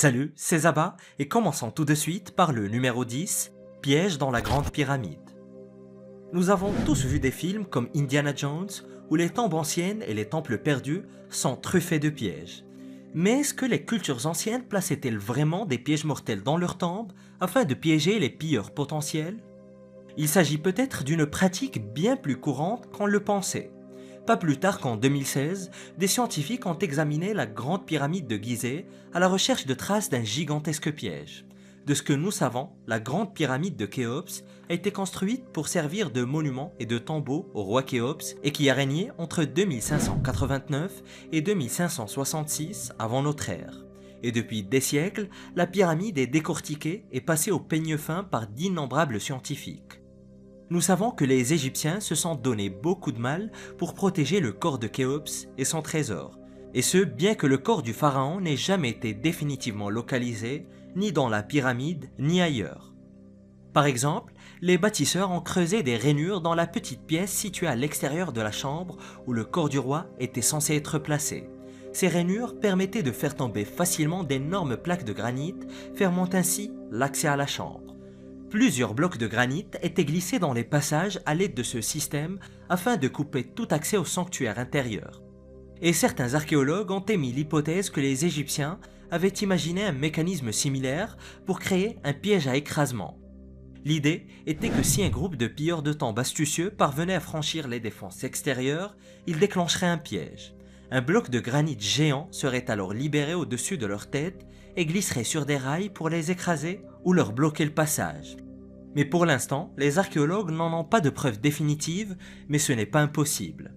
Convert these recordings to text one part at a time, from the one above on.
Salut, c'est Zaba et commençons tout de suite par le numéro 10, Piège dans la Grande Pyramide. Nous avons tous vu des films comme Indiana Jones où les tombes anciennes et les temples perdus sont truffés de pièges. Mais est-ce que les cultures anciennes plaçaient-elles vraiment des pièges mortels dans leurs tombes afin de piéger les pilleurs potentiels? Il s'agit peut-être d'une pratique bien plus courante qu'on le pensait. Pas plus tard qu'en 2016, des scientifiques ont examiné la grande pyramide de Gizeh à la recherche de traces d'un gigantesque piège. De ce que nous savons, la grande pyramide de Khéops a été construite pour servir de monument et de tombeau au roi Khéops et qui a régné entre 2589 et 2566 avant notre ère. Et depuis des siècles, la pyramide est décortiquée et passée au peigne fin par d'innombrables scientifiques. Nous savons que les Égyptiens se sont donné beaucoup de mal pour protéger le corps de Khéops et son trésor, et ce bien que le corps du pharaon n'ait jamais été définitivement localisé, ni dans la pyramide, ni ailleurs. Par exemple, les bâtisseurs ont creusé des rainures dans la petite pièce située à l'extérieur de la chambre où le corps du roi était censé être placé. Ces rainures permettaient de faire tomber facilement d'énormes plaques de granit, fermant ainsi l'accès à la chambre. Plusieurs blocs de granit étaient glissés dans les passages à l'aide de ce système afin de couper tout accès au sanctuaire intérieur. Et certains archéologues ont émis l'hypothèse que les Égyptiens avaient imaginé un mécanisme similaire pour créer un piège à écrasement. L'idée était que si un groupe de pilleurs de tombes astucieux parvenait à franchir les défenses extérieures, ils déclencheraient un piège. Un bloc de granit géant serait alors libéré au-dessus de leur tête et glisserait sur des rails pour les écraser ou leur bloquer le passage. Mais pour l'instant, les archéologues n'en ont pas de preuves définitives, mais ce n'est pas impossible.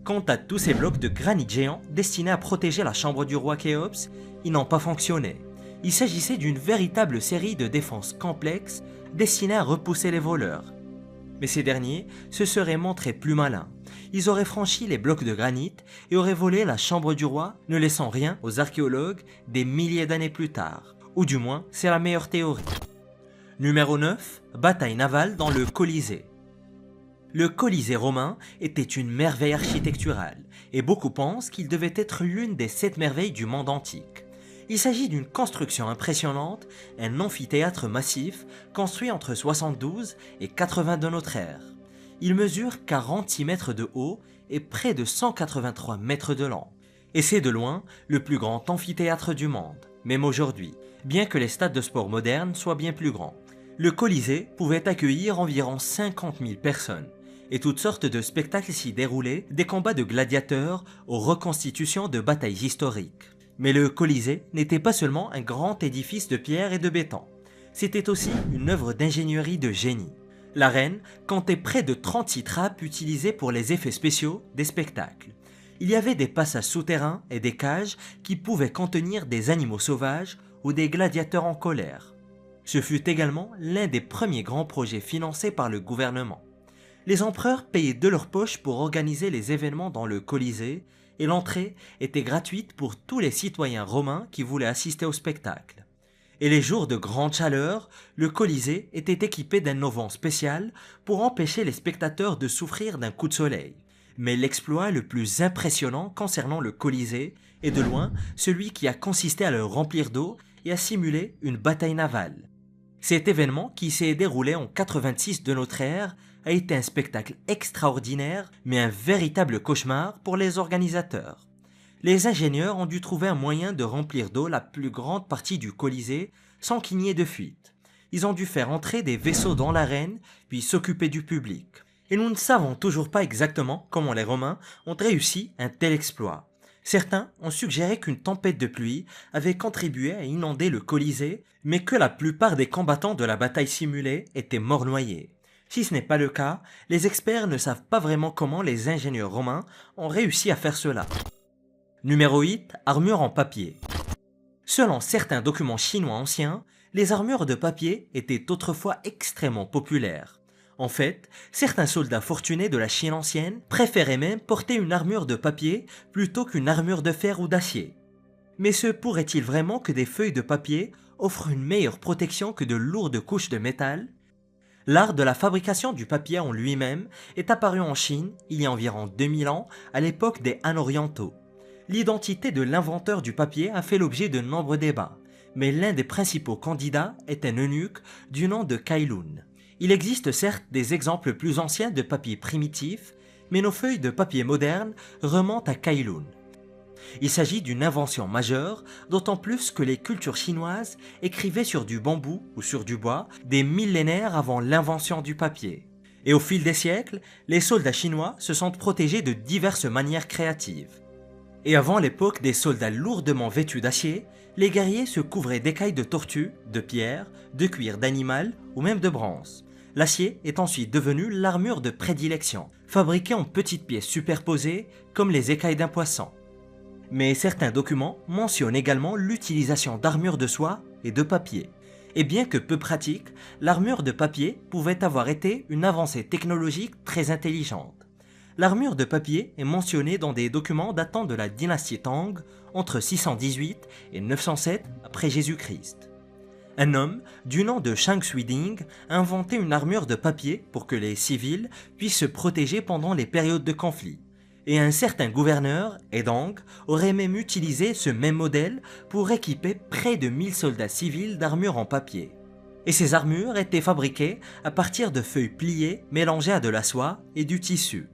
Quant à tous ces blocs de granit géants destinés à protéger la chambre du roi Khéops, ils n'ont pas fonctionné. Il s'agissait d'une véritable série de défenses complexes destinées à repousser les voleurs. Mais ces derniers se seraient montrés plus malins. Ils auraient franchi les blocs de granit et auraient volé la chambre du roi, ne laissant rien aux archéologues des milliers d'années plus tard. Ou du moins, c'est la meilleure théorie. Numéro 9, bataille navale dans le Colisée. Le Colisée romain était une merveille architecturale, et beaucoup pensent qu'il devait être l'une des 7 merveilles du monde antique. Il s'agit d'une construction impressionnante, un amphithéâtre massif construit entre 72 et 80 de notre ère. Il mesure 46 mètres de haut et près de 183 mètres de long. Et c'est de loin le plus grand amphithéâtre du monde, même aujourd'hui, bien que les stades de sport modernes soient bien plus grands. Le Colisée pouvait accueillir environ 50 000 personnes, et toutes sortes de spectacles s'y déroulaient, des combats de gladiateurs aux reconstitutions de batailles historiques. Mais le Colisée n'était pas seulement un grand édifice de pierre et de béton, c'était aussi une œuvre d'ingénierie de génie. L'arène comptait près de 36 trappes utilisées pour les effets spéciaux des spectacles. Il y avait des passages souterrains et des cages qui pouvaient contenir des animaux sauvages ou des gladiateurs en colère. Ce fut également l'un des premiers grands projets financés par le gouvernement. Les empereurs payaient de leur poche pour organiser les événements dans le Colisée et l'entrée était gratuite pour tous les citoyens romains qui voulaient assister au spectacle. Et les jours de grande chaleur, le Colisée était équipé d'un auvent spécial pour empêcher les spectateurs de souffrir d'un coup de soleil. Mais l'exploit le plus impressionnant concernant le Colisée est de loin celui qui a consisté à le remplir d'eau et à simuler une bataille navale. Cet événement, qui s'est déroulé en 86 de notre ère, a été un spectacle extraordinaire, mais un véritable cauchemar pour les organisateurs. Les ingénieurs ont dû trouver un moyen de remplir d'eau la plus grande partie du Colisée sans qu'il n'y ait de fuite. Ils ont dû faire entrer des vaisseaux dans l'arène, puis s'occuper du public. Et nous ne savons toujours pas exactement comment les Romains ont réussi un tel exploit. Certains ont suggéré qu'une tempête de pluie avait contribué à inonder le Colisée, mais que la plupart des combattants de la bataille simulée étaient morts noyés. Si ce n'est pas le cas, les experts ne savent pas vraiment comment les ingénieurs romains ont réussi à faire cela. Numéro 8, armure en papier. Selon certains documents chinois anciens, les armures de papier étaient autrefois extrêmement populaires. En fait, certains soldats fortunés de la Chine ancienne préféraient même porter une armure de papier plutôt qu'une armure de fer ou d'acier. Mais se pourrait-il vraiment que des feuilles de papier offrent une meilleure protection que de lourdes couches de métal? L'art de la fabrication du papier en lui-même est apparu en Chine il y a environ 2000 ans à l'époque des Han orientaux. L'identité de l'inventeur du papier a fait l'objet de nombreux débats, mais l'un des principaux candidats est un eunuque du nom de Kailun. Il existe certes des exemples plus anciens de papier primitif, mais nos feuilles de papier modernes remontent à Kailun. Il s'agit d'une invention majeure, d'autant plus que les cultures chinoises écrivaient sur du bambou ou sur du bois des millénaires avant l'invention du papier. Et au fil des siècles, les soldats chinois se sont protégés de diverses manières créatives. Et avant l'époque des soldats lourdement vêtus d'acier, les guerriers se couvraient d'écailles de tortue, de pierre, de cuir d'animal ou même de bronze. L'acier est ensuite devenu l'armure de prédilection, fabriquée en petites pièces superposées comme les écailles d'un poisson. Mais certains documents mentionnent également l'utilisation d'armures de soie et de papier. Et bien que peu pratique, l'armure de papier pouvait avoir été une avancée technologique très intelligente. L'armure de papier est mentionnée dans des documents datant de la dynastie Tang entre 618 et 907 après Jésus-Christ. Un homme du nom de Shang Xuiding a inventé une armure de papier pour que les civils puissent se protéger pendant les périodes de conflit. Et un certain gouverneur, Edong, aurait même utilisé ce même modèle pour équiper près de 1000 soldats civils d'armure en papier. Et ces armures étaient fabriquées à partir de feuilles pliées mélangées à de la soie et du tissu.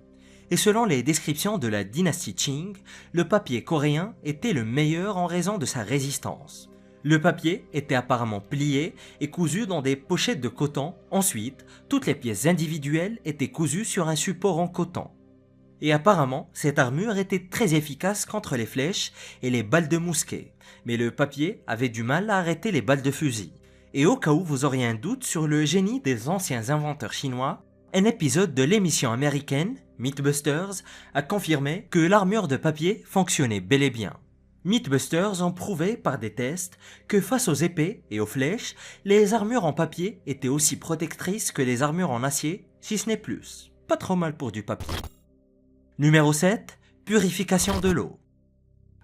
Et selon les descriptions de la dynastie Qing, le papier coréen était le meilleur en raison de sa résistance. Le papier était apparemment plié et cousu dans des pochettes de coton. Ensuite, toutes les pièces individuelles étaient cousues sur un support en coton. Et apparemment, cette armure était très efficace contre les flèches et les balles de mousquet, mais le papier avait du mal à arrêter les balles de fusil. Et au cas où vous auriez un doute sur le génie des anciens inventeurs chinois, un épisode de l'émission américaine Mythbusters a confirmé que l'armure de papier fonctionnait bel et bien. Mythbusters ont prouvé par des tests que face aux épées et aux flèches, les armures en papier étaient aussi protectrices que les armures en acier, si ce n'est plus. Pas trop mal pour du papier. Numéro 7. Purification de l'eau.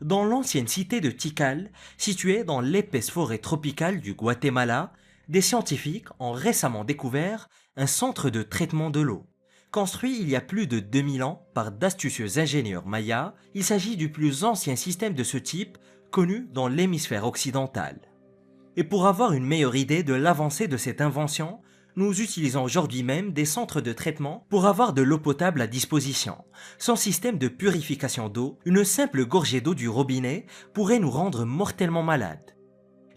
Dans l'ancienne cité de Tikal, située dans l'épaisse forêt tropicale du Guatemala, des scientifiques ont récemment découvert un centre de traitement de l'eau. Construit il y a plus de 2000 ans par d'astucieux ingénieurs mayas, il s'agit du plus ancien système de ce type connu dans l'hémisphère occidental. Et pour avoir une meilleure idée de l'avancée de cette invention, nous utilisons aujourd'hui même des centres de traitement pour avoir de l'eau potable à disposition. Sans système de purification d'eau, une simple gorgée d'eau du robinet pourrait nous rendre mortellement malades.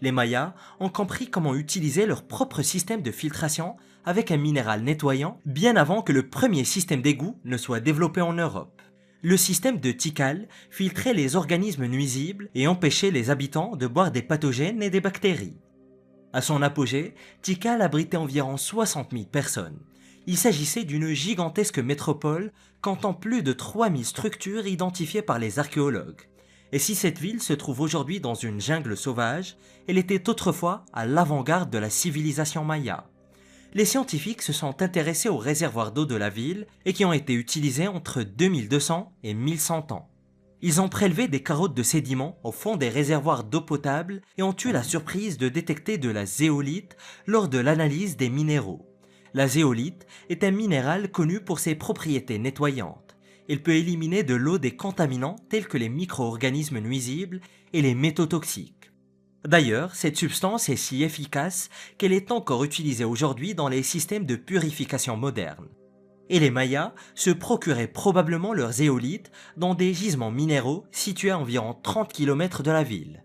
Les Mayas ont compris comment utiliser leur propre système de filtration avec un minéral nettoyant bien avant que le premier système d'égout ne soit développé en Europe. Le système de Tikal filtrait les organismes nuisibles et empêchait les habitants de boire des pathogènes et des bactéries. À son apogée, Tikal abritait environ 60 000 personnes. Il s'agissait d'une gigantesque métropole comptant plus de 3000 structures identifiées par les archéologues. Et si cette ville se trouve aujourd'hui dans une jungle sauvage, elle était autrefois à l'avant-garde de la civilisation maya. Les scientifiques se sont intéressés aux réservoirs d'eau de la ville et qui ont été utilisés entre 2200 et 1100 ans. Ils ont prélevé des carottes de sédiments au fond des réservoirs d'eau potable et ont eu la surprise de détecter de la zéolite lors de l'analyse des minéraux. La zéolite est un minéral connu pour ses propriétés nettoyantes. Il peut éliminer de l'eau des contaminants tels que les micro-organismes nuisibles et les métaux toxiques. D'ailleurs, cette substance est si efficace qu'elle est encore utilisée aujourd'hui dans les systèmes de purification modernes. Et les Mayas se procuraient probablement leur zéolite dans des gisements minéraux situés à environ 30 km de la ville.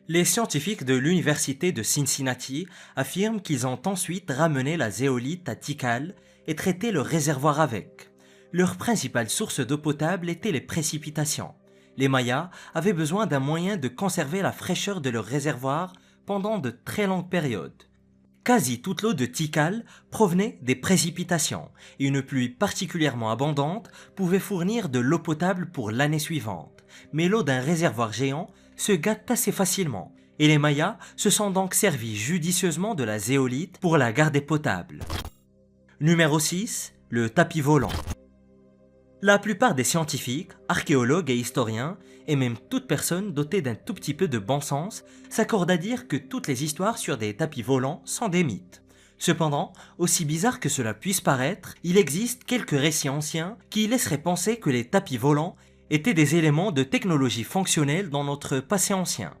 Les scientifiques de l'université de Cincinnati affirment qu'ils ont ensuite ramené la zéolite à Tikal et traité le réservoir avec. Leur principale source d'eau potable était les précipitations. Les Mayas avaient besoin d'un moyen de conserver la fraîcheur de leur réservoir pendant de très longues périodes. Quasi toute l'eau de Tikal provenait des précipitations et une pluie particulièrement abondante pouvait fournir de l'eau potable pour l'année suivante. Mais l'eau d'un réservoir géant se gâte assez facilement et les Mayas se sont donc servis judicieusement de la zéolite pour la garder potable. Numéro 6. Le tapis volant. La plupart des scientifiques, archéologues et historiens, et même toute personne dotée d'un tout petit peu de bon sens, s'accordent à dire que toutes les histoires sur des tapis volants sont des mythes. Cependant, aussi bizarre que cela puisse paraître, il existe quelques récits anciens qui laisseraient penser que les tapis volants étaient des éléments de technologie fonctionnelle dans notre passé ancien.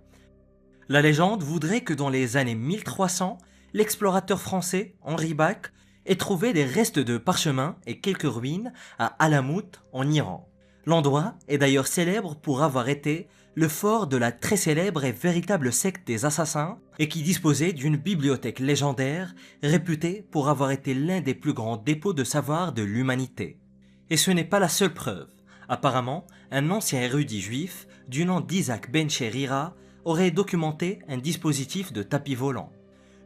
La légende voudrait que dans les années 1300, l'explorateur français Henri Bach ait trouvé des restes de parchemins et quelques ruines à Alamout en Iran. L'endroit est d'ailleurs célèbre pour avoir été le fort de la très célèbre et véritable secte des assassins et qui disposait d'une bibliothèque légendaire réputée pour avoir été l'un des plus grands dépôts de savoir de l'humanité. Et ce n'est pas la seule preuve. Apparemment, un ancien érudit juif du nom d'Isaac Ben Sherira aurait documenté un dispositif de tapis volant.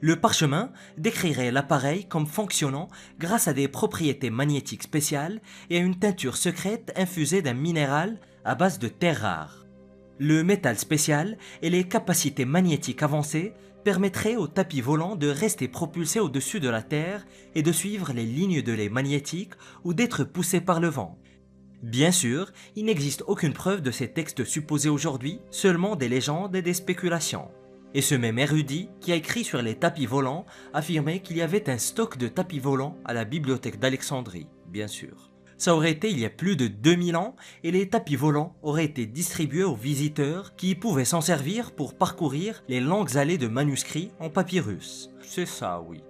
Le parchemin décrirait l'appareil comme fonctionnant grâce à des propriétés magnétiques spéciales et à une teinture secrète infusée d'un minéral à base de terres rares. Le métal spécial et les capacités magnétiques avancées permettraient au tapis volant de rester propulsé au-dessus de la Terre et de suivre les lignes de lait magnétiques ou d'être poussé par le vent. Bien sûr, il n'existe aucune preuve de ces textes supposés aujourd'hui, seulement des légendes et des spéculations. Et ce même érudit, qui a écrit sur les tapis volants, affirmait qu'il y avait un stock de tapis volants à la bibliothèque d'Alexandrie, bien sûr. Ça aurait été il y a plus de 2000 ans et les tapis volants auraient été distribués aux visiteurs qui pouvaient s'en servir pour parcourir les longues allées de manuscrits en papyrus. C'est ça, oui.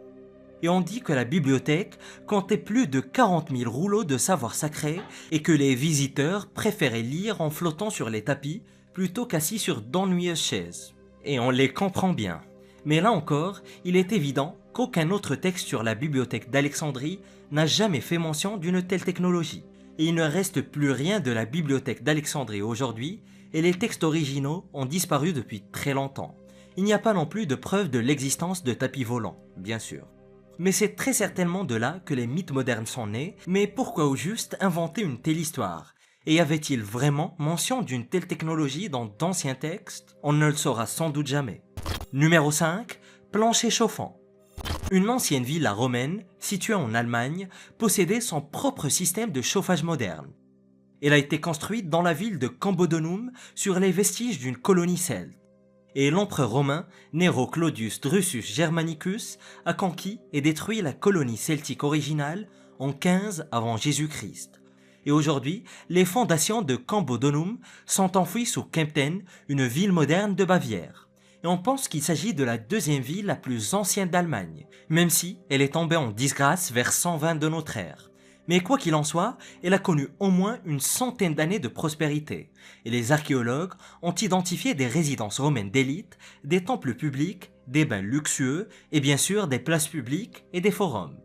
Et on dit que la bibliothèque comptait plus de 40 000 rouleaux de savoir sacré et que les visiteurs préféraient lire en flottant sur les tapis plutôt qu'assis sur d'ennuyeuses chaises. Et on les comprend bien. Mais là encore, il est évident qu'aucun autre texte sur la bibliothèque d'Alexandrie n'a jamais fait mention d'une telle technologie. Et il ne reste plus rien de la bibliothèque d'Alexandrie aujourd'hui et les textes originaux ont disparu depuis très longtemps. Il n'y a pas non plus de preuve de l'existence de tapis volants, bien sûr. Mais c'est très certainement de là que les mythes modernes sont nés, mais pourquoi au juste inventer une telle histoire ? Et y avait-il vraiment mention d'une telle technologie dans d'anciens textes? On ne le saura sans doute jamais. Numéro 5. Plancher chauffant. Une ancienne villa romaine, située en Allemagne, possédait son propre système de chauffage moderne. Elle a été construite dans la ville de Cambodonum sur les vestiges d'une colonie celte. Et l'empereur romain Nero Claudius Drusus Germanicus a conquis et détruit la colonie celtique originale en 15 avant Jésus-Christ. Et aujourd'hui, les fondations de Cambodonum sont enfouies sous Kempten, une ville moderne de Bavière. Et on pense qu'il s'agit de la deuxième ville la plus ancienne d'Allemagne, même si elle est tombée en disgrâce vers 120 de notre ère. Mais quoi qu'il en soit, elle a connu au moins une centaine d'années de prospérité, et les archéologues ont identifié des résidences romaines d'élite, des temples publics, des bains luxueux, et bien sûr des places publiques et des forums.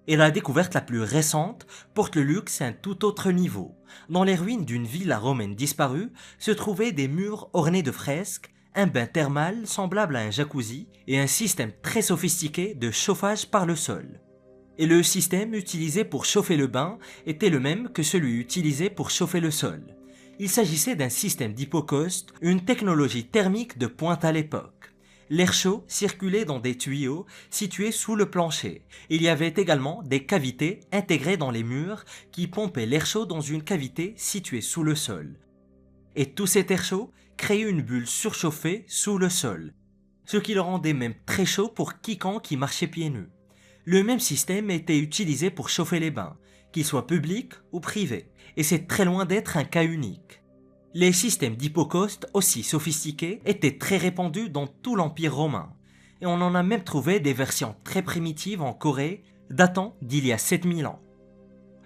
Et la découverte la plus récente porte le luxe à un tout autre niveau. Dans les ruines d'une villa romaine disparue se trouvaient des murs ornés de fresques, un bain thermal semblable à un jacuzzi et un système très sophistiqué de chauffage par le sol. Et le système utilisé pour chauffer le bain était le même que celui utilisé pour chauffer le sol. Il s'agissait d'un système d'hypocauste, une technologie thermique de pointe à l'époque. L'air chaud circulait dans des tuyaux situés sous le plancher. Il y avait également des cavités intégrées dans les murs qui pompaient l'air chaud dans une cavité située sous le sol. Et tout cet air chaud créait une bulle surchauffée sous le sol, ce qui le rendait même très chaud pour quiconque y marchait pieds nus. Le même système était utilisé pour chauffer les bains, qu'ils soient publics ou privés, et c'est très loin d'être un cas unique. Les systèmes d'hypocauste, aussi sophistiqués, étaient très répandus dans tout l'Empire romain, et on en a même trouvé des versions très primitives en Corée, datant d'il y a 7000 ans.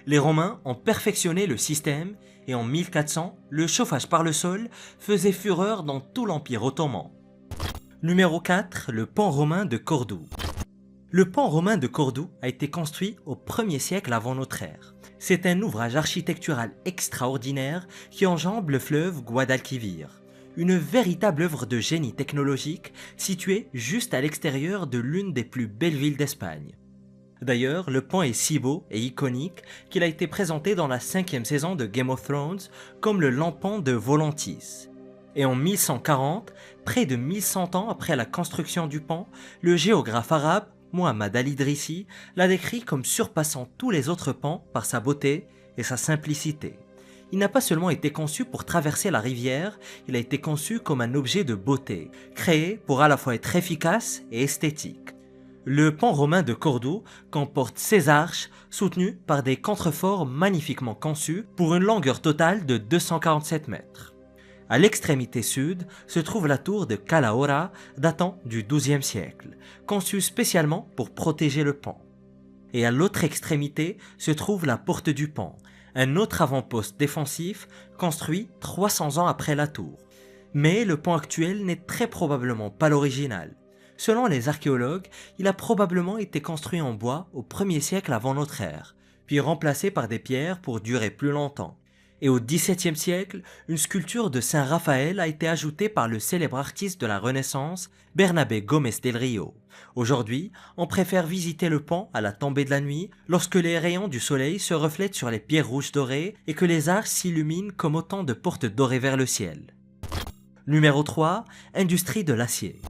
Les Romains ont perfectionné le système, et en 1400, le chauffage par le sol faisait fureur dans tout l'Empire ottoman. Numéro 4. Le pont romain de Cordoue. Le pont romain de Cordoue a été construit au 1er siècle avant notre ère. C'est un ouvrage architectural extraordinaire qui enjambe le fleuve Guadalquivir. Une véritable œuvre de génie technologique située juste à l'extérieur de l'une des plus belles villes d'Espagne. D'ailleurs, le pont est si beau et iconique qu'il a été présenté dans la 5e saison de Game of Thrones comme le lampon de Volantis. Et en 1140, près de 1100 ans après la construction du pont, le géographe arabe Muhammad al-Idrissi l'a décrit comme surpassant tous les autres ponts par sa beauté et sa simplicité. Il n'a pas seulement été conçu pour traverser la rivière, il a été conçu comme un objet de beauté, créé pour à la fois être efficace et esthétique. Le pont romain de Cordoue comporte 16 arches soutenues par des contreforts magnifiquement conçus pour une longueur totale de 247 mètres. À l'extrémité sud se trouve la tour de Calahorra datant du XIIe siècle, conçue spécialement pour protéger le pont. Et à l'autre extrémité se trouve la porte du pont, un autre avant-poste défensif construit 300 ans après la tour. Mais le pont actuel n'est très probablement pas l'original. Selon les archéologues, il a probablement été construit en bois au 1er siècle avant notre ère, puis remplacé par des pierres pour durer plus longtemps. Et au XVIIe siècle, une sculpture de Saint Raphaël a été ajoutée par le célèbre artiste de la Renaissance, Bernabé Gómez del Río. Aujourd'hui, on préfère visiter le pont à la tombée de la nuit, lorsque les rayons du soleil se reflètent sur les pierres rouges dorées et que les arches s'illuminent comme autant de portes dorées vers le ciel. Numéro 3. Industrie de l'acier.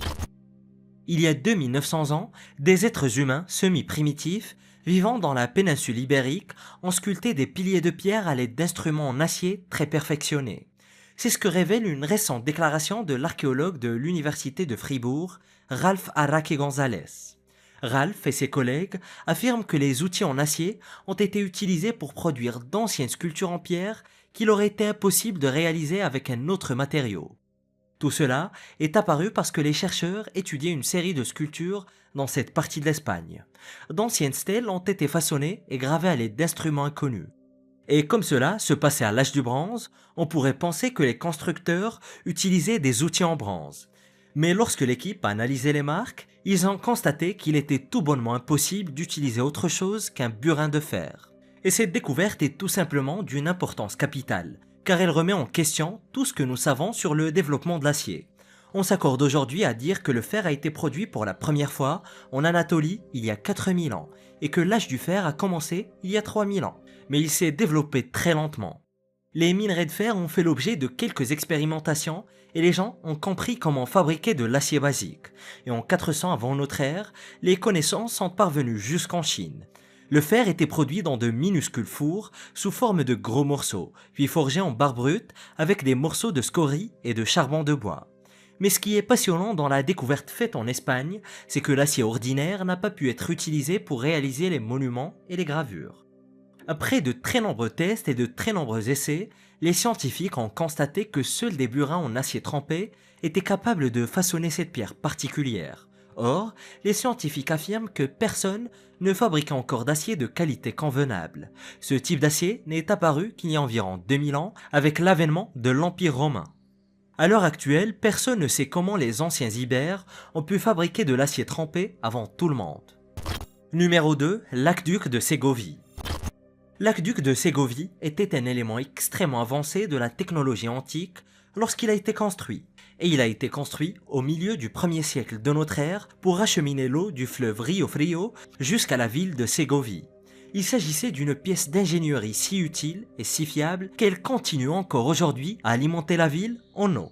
Il y a 2900 ans, des êtres humains semi-primitifs vivant dans la péninsule ibérique ont sculpté des piliers de pierre à l'aide d'instruments en acier très perfectionnés. C'est ce que révèle une récente déclaration de l'archéologue de l'université de Fribourg, Ralph Araque González. Ralph et ses collègues affirment que les outils en acier ont été utilisés pour produire d'anciennes sculptures en pierre qu'il aurait été impossible de réaliser avec un autre matériau. Tout cela est apparu parce que les chercheurs étudiaient une série de sculptures dans cette partie de l'Espagne. D'anciennes stèles ont été façonnées et gravées à l'aide d'instruments inconnus. Et comme cela se passait à l'âge du bronze, on pourrait penser que les constructeurs utilisaient des outils en bronze. Mais lorsque l'équipe a analysé les marques, ils ont constaté qu'il était tout bonnement impossible d'utiliser autre chose qu'un burin de fer. Et cette découverte est tout simplement d'une importance capitale, car elle remet en question tout ce que nous savons sur le développement de l'acier. On s'accorde aujourd'hui à dire que le fer a été produit pour la première fois en Anatolie il y a 4000 ans et que l'âge du fer a commencé il y a 3000 ans, mais il s'est développé très lentement. Les minerais de fer ont fait l'objet de quelques expérimentations et les gens ont compris comment fabriquer de l'acier basique. Et en 400 avant notre ère, les connaissances sont parvenues jusqu'en Chine. Le fer était produit dans de minuscules fours sous forme de gros morceaux, puis forgé en barre brute avec des morceaux de scorie et de charbon de bois. Mais ce qui est passionnant dans la découverte faite en Espagne, c'est que l'acier ordinaire n'a pas pu être utilisé pour réaliser les monuments et les gravures. Après de très nombreux tests et de très nombreux essais, les scientifiques ont constaté que seuls des burins en acier trempé étaient capables de façonner cette pierre particulière. Or, les scientifiques affirment que personne ne fabrique encore d'acier de qualité convenable. Ce type d'acier n'est apparu qu'il y a environ 2000 ans avec l'avènement de l'Empire romain. À l'heure actuelle, personne ne sait comment les anciens Ibères ont pu fabriquer de l'acier trempé avant tout le monde. Numéro 2. L'aqueduc de Ségovie. L'aqueduc de Ségovie était un élément extrêmement avancé de la technologie antique lorsqu'il a été construit. Et il a été construit au milieu du 1er siècle de notre ère pour acheminer l'eau du fleuve Rio Frio jusqu'à la ville de Ségovie. Il s'agissait d'une pièce d'ingénierie si utile et si fiable qu'elle continue encore aujourd'hui à alimenter la ville en eau.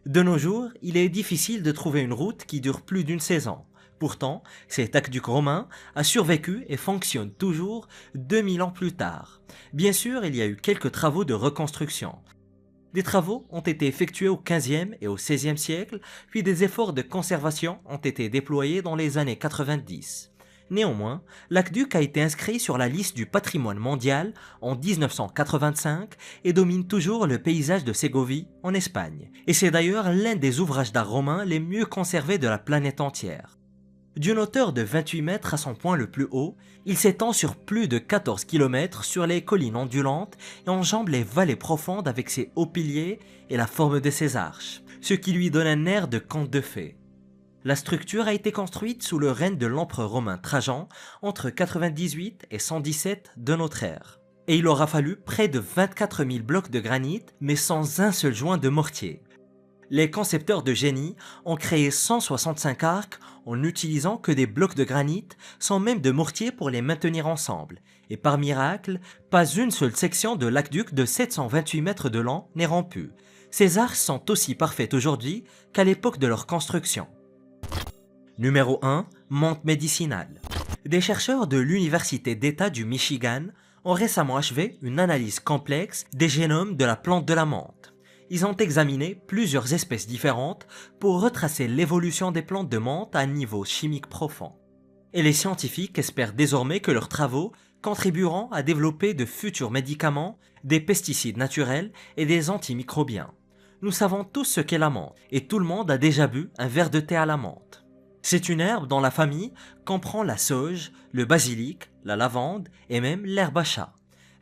De nos jours, il est difficile de trouver une route qui dure plus d'une saison. Pourtant, cet aqueduc romain a survécu et fonctionne toujours 2000 ans plus tard. Bien sûr, il y a eu quelques travaux de reconstruction. Des travaux ont été effectués au XVe et au XVIe siècle, puis des efforts de conservation ont été déployés dans les années 90. Néanmoins, l'aqueduc a été inscrit sur la liste du patrimoine mondial en 1985 et domine toujours le paysage de Ségovie en Espagne. Et c'est d'ailleurs l'un des ouvrages d'art romain les mieux conservés de la planète entière. D'une hauteur de 28 mètres à son point le plus haut, il s'étend sur plus de 14 km sur les collines ondulantes et enjambe les vallées profondes avec ses hauts piliers et la forme de ses arches, ce qui lui donne un air de conte de fées. La structure a été construite sous le règne de l'empereur romain Trajan entre 98 et 117 de notre ère. Et il aura fallu près de 24 000 blocs de granit, mais sans un seul joint de mortier. Les concepteurs de génie ont créé 165 arcs en n'utilisant que des blocs de granit sans même de mortier pour les maintenir ensemble. Et par miracle, pas une seule section de l'aqueduc de 728 mètres de long n'est rompue. Ces arcs sont aussi parfaits aujourd'hui qu'à l'époque de leur construction. Numéro 1. Menthe médicinale. Des chercheurs de l'Université d'État du Michigan ont récemment achevé une analyse complexe des génomes de la plante de la menthe. Ils ont examiné plusieurs espèces différentes pour retracer l'évolution des plantes de menthe à un niveau chimique profond. Et les scientifiques espèrent désormais que leurs travaux contribueront à développer de futurs médicaments, des pesticides naturels et des antimicrobiens. Nous savons tous ce qu'est la menthe, et tout le monde a déjà bu un verre de thé à la menthe. C'est une herbe dont la famille comprend la sauge, le basilic, la lavande et même l'herbe à chat.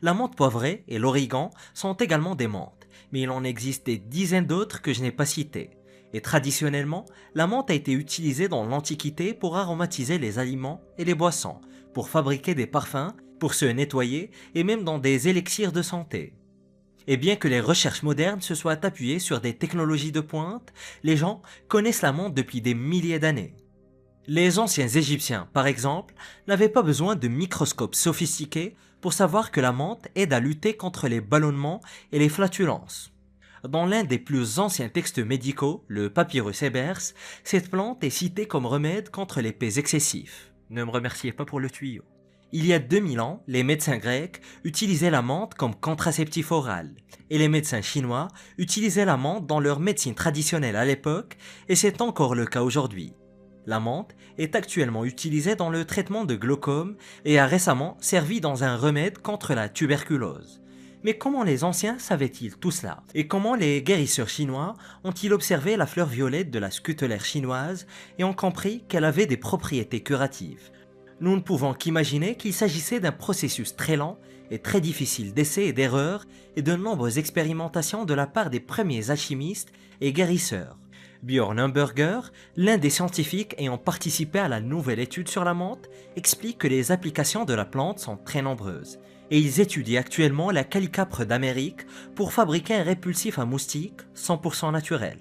La menthe poivrée et l'origan sont également des menthes, mais il en existe des dizaines d'autres que je n'ai pas citées. Et traditionnellement, la menthe a été utilisée dans l'Antiquité pour aromatiser les aliments et les boissons, pour fabriquer des parfums, pour se nettoyer et même dans des élixirs de santé. Et bien que les recherches modernes se soient appuyées sur des technologies de pointe, les gens connaissent la menthe depuis des milliers d'années. Les anciens Égyptiens, par exemple, n'avaient pas besoin de microscopes sophistiqués pour savoir que la menthe aide à lutter contre les ballonnements et les flatulences. Dans l'un des plus anciens textes médicaux, le Papyrus Ebers, cette plante est citée comme remède contre les pets excessifs. Ne me remerciez pas pour le tuyau. Il y a 2000 ans, les médecins grecs utilisaient la menthe comme contraceptif oral, et les médecins chinois utilisaient la menthe dans leur médecine traditionnelle à l'époque, et c'est encore le cas aujourd'hui. La menthe est actuellement utilisée dans le traitement de glaucome et a récemment servi dans un remède contre la tuberculose. Mais comment les anciens savaient-ils tout cela? Et comment les guérisseurs chinois ont-ils observé la fleur violette de la scutellaire chinoise et ont compris qu'elle avait des propriétés curatives? Nous ne pouvons qu'imaginer qu'il s'agissait d'un processus très lent et très difficile d'essais et d'erreurs et de nombreuses expérimentations de la part des premiers alchimistes et guérisseurs. Björn Hamburger, l'un des scientifiques ayant participé à la nouvelle étude sur la menthe, explique que les applications de la plante sont très nombreuses. Et ils étudient actuellement la calicapre d'Amérique pour fabriquer un répulsif à moustiques 100% naturel.